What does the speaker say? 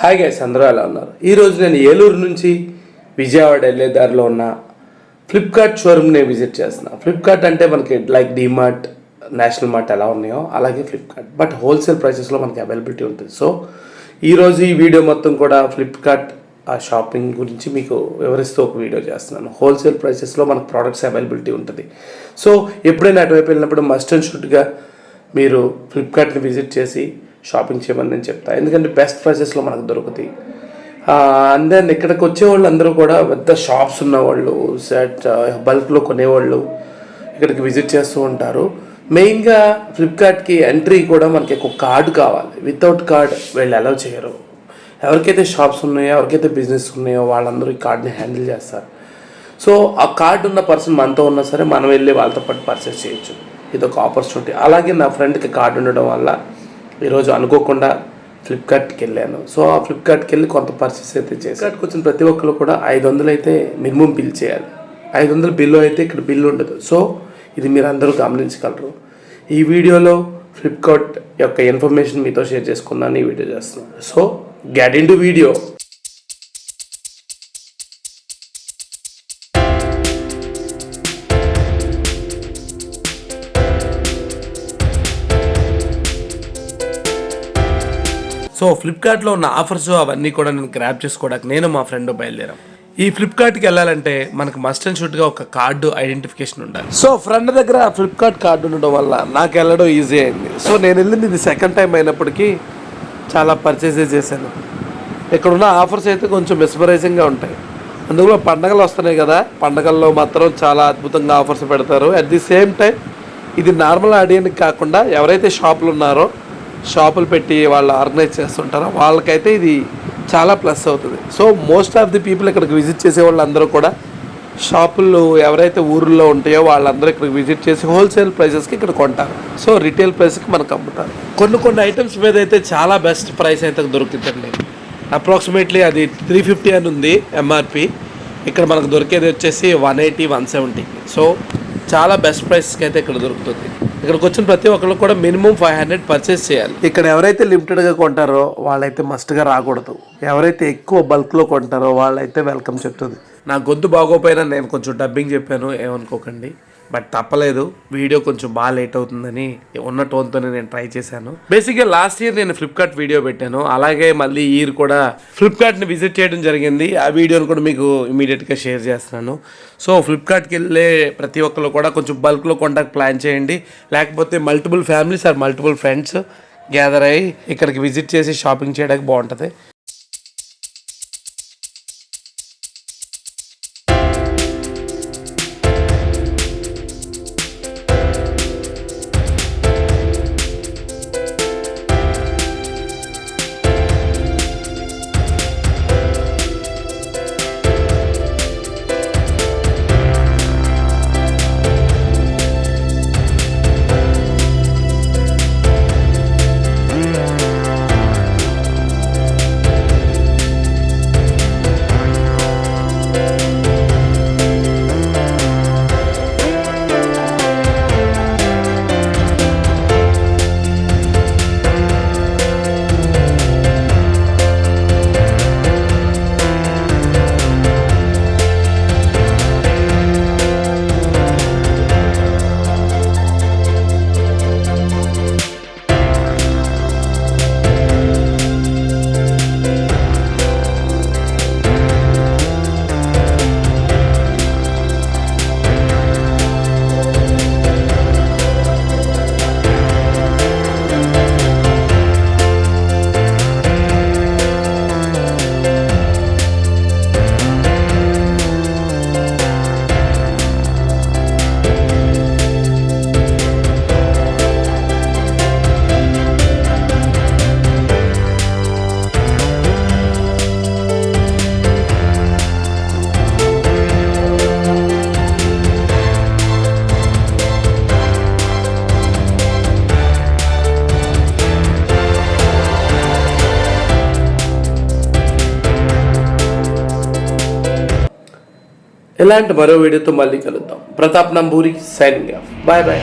Hi guys, అందరూ ఎలా ఉన్నారు? ఈరోజు నేను ఏలూరు నుంచి విజయవాడ వెళ్ళే దారిలో ఉన్న ఫ్లిప్కార్ట్ షోరూమ్ని విజిట్ చేస్తున్నాను. ఫ్లిప్కార్ట్ అంటే మనకి లైక్ డీమార్ట్, నేషనల్ మార్ట్ ఎలా ఉన్నాయో అలాగే ఫ్లిప్కార్ట్, బట్ హోల్సేల్ ప్రైసెస్లో మనకి అవైలబిలిటీ ఉంటుంది. సో ఈరోజు ఈ వీడియో మొత్తం కూడా ఫ్లిప్కార్ట్ ఆ షాపింగ్ గురించి మీకు వివరిస్తూ ఒక వీడియో చేస్తున్నాను. హోల్సేల్ ప్రైసెస్లో మనకు ప్రోడక్ట్స్ అవైలబిలిటీ ఉంటుంది. సో ఎప్పుడైనా అటువైపు వెళ్ళినప్పుడు మస్ట్ అండ్ షుడ్గా మీరు ఫ్లిప్కార్ట్ని విజిట్ చేసి షాపింగ్ చేయమని నేను చెప్తాను. ఎందుకంటే బెస్ట్ ప్రైసెస్లో మనకు దొరుకుతాయి. అండ్ దెన్ ఇక్కడికి వచ్చేవాళ్ళు అందరూ కూడా పెద్ద షాప్స్ ఉన్నవాళ్ళు, బల్క్లో కొనేవాళ్ళు ఇక్కడికి విజిట్ చేస్తూ ఉంటారు. మెయిన్గా ఫ్లిప్కార్ట్కి ఎంట్రీ కూడా మనకి ఒక కార్డు కావాలి. వితౌట్ కార్డ్ వీళ్ళు అలౌ చేయరు. ఎవరికైతే షాప్స్ ఉన్నాయో, ఎవరికైతే బిజినెస్ ఉన్నాయో వాళ్ళందరూ ఈ కార్డ్ని హ్యాండిల్ చేస్తారు. సో ఆ కార్డు ఉన్న పర్సన్ మనతో ఉన్నా సరే మనం వెళ్ళి వాళ్ళతో పాటు పర్చేస్ చేయొచ్చు. ఇది ఒక ఆపర్చునిటీ. అలాగే నా ఫ్రెండ్కి కార్డు ఉండడం వల్ల ఈరోజు అనుకోకుండా ఫ్లిప్కార్ట్కి వెళ్ళాను. సో ఆ ఫ్లిప్కార్ట్కి వెళ్ళి కొంత పర్చేస్ అయితే చేశాను. ఫ్లిప్కార్ట్కి వచ్చిన ప్రతి ఒక్కరు కూడా 500 అయితే మినిమం బిల్ చేయాలి. 500 బిల్లు అయితే ఇక్కడ బిల్లు ఉండదు. సో ఇది మీరు అందరూ గమనించగలరు. ఈ వీడియోలో ఫ్లిప్కార్ట్ యొక్క ఇన్ఫర్మేషన్ మీతో షేర్ చేసుకున్నాను, ఈ వీడియో చేస్తున్నాను. So get in to video. So ఫ్లిప్కార్ట్లో ఉన్న ఆఫర్స్ అవన్నీ కూడా నేను గ్రాప్ చేసుకోవడానికి నేను మా ఫ్రెండ్ బయలుదేరాం. ఈ ఫ్లిప్కార్ట్కి వెళ్ళాలంటే మనకు మస్ట్ అండ్ షుడ్గా ఒక కార్డు ఐడెంటిఫికేషన్ ఉండాలి. సో ఫ్రెండ్ దగ్గర ఫ్లిప్కార్ట్ కార్డు ఉండడం వల్ల నాకు వెళ్ళడం ఈజీ అయింది. సో నేను వెళ్ళింది ఇది సెకండ్ టైం అయినప్పటికీ చాలా పర్చేసెస్ చేశాను. ఇక్కడ ఉన్న ఆఫర్స్ అయితే కొంచెం మెస్మరైజింగ్గా ఉంటాయి. అందులో పండగలు వస్తున్నాయి కదా, పండగల్లో మాత్రం చాలా అద్భుతంగా ఆఫర్స్ పెడతారు. అట్ ది సేమ్ టైం ఇది నార్మల్ ఆడియన్కి కాకుండా ఎవరైతే షాపులు ఉన్నారో, షాపులు పెట్టి వాళ్ళు ఆర్గనైజ్ చేస్తుంటారో వాళ్ళకైతే ఇది చాలా ప్లస్ అవుతుంది. So most of the people ఇక్కడికి విజిట్ చేసే వాళ్ళందరూ కూడా షాపులు ఎవరైతే ఊర్లో ఉంటాయో వాళ్ళందరూ ఇక్కడికి విజిట్ చేసి హోల్సేల్ ప్రైసెస్కి ఇక్కడ కొంటారు. సో రిటైల్ ప్రైస్కి మనకు అమ్ముతారు. కొన్ని ఐటమ్స్ మీద అయితే చాలా బెస్ట్ ప్రైస్ అయితే దొరుకుతుందండి. అప్రాక్సిమేట్లీ అది 350 అని ఉంది ఎంఆర్పి. ఇక్కడ మనకు దొరికేది వచ్చేసి 180, 170. సో చాలా బెస్ట్ ప్రైస్కి అయితే ఇక్కడ దొరుకుతుంది. ఇక్కడికి వచ్చిన ప్రతి ఒక్కరు కూడా మినిమం 500 పర్చేస్ చేయాలి. ఇక్కడ ఎవరైతే లిమిటెడ్గా కొంటారో వాళ్ళైతే మస్ట్గా రాకూడదు. ఎవరైతే ఎక్కువ బల్క్లో కొంటారో వాళ్ళైతే వెల్కమ్ చెప్తుంది. నా గొంతు బాగోపోయినా నేను కొంచెం డబ్బింగ్ చెప్పాను, ఏమనుకోకండి. బట్ తప్పలేదు, వీడియో కొంచెం బాగా లేట్ అవుతుందని ఉన్న టోన్తోనే నేను ట్రై చేశాను. బేసిక్గా లాస్ట్ ఇయర్ నేను ఫ్లిప్కార్ట్ వీడియో పెట్టాను. అలాగే మళ్ళీ ఈ ఇయర్ కూడా ఫ్లిప్కార్ట్ని విజిట్ చేయడం జరిగింది. ఆ వీడియోని కూడా మీకు ఇమీడియట్గా షేర్ చేస్తున్నాను. సో ఫ్లిప్కార్ట్కి వెళ్ళే ప్రతి ఒక్కరు కూడా కొంచెం బల్క్లో కొంటానికి ప్లాన్ చేయండి. లేకపోతే multiple families or multiple friends gather అయ్యి ఇక్కడికి విజిట్ చేసి షాపింగ్ చేయడానికి బాగుంటుంది. ఇలాంటి మరో వీడియోతో మళ్ళీ కలుద్దాం. Pratap Namburi signing off. Bye bye.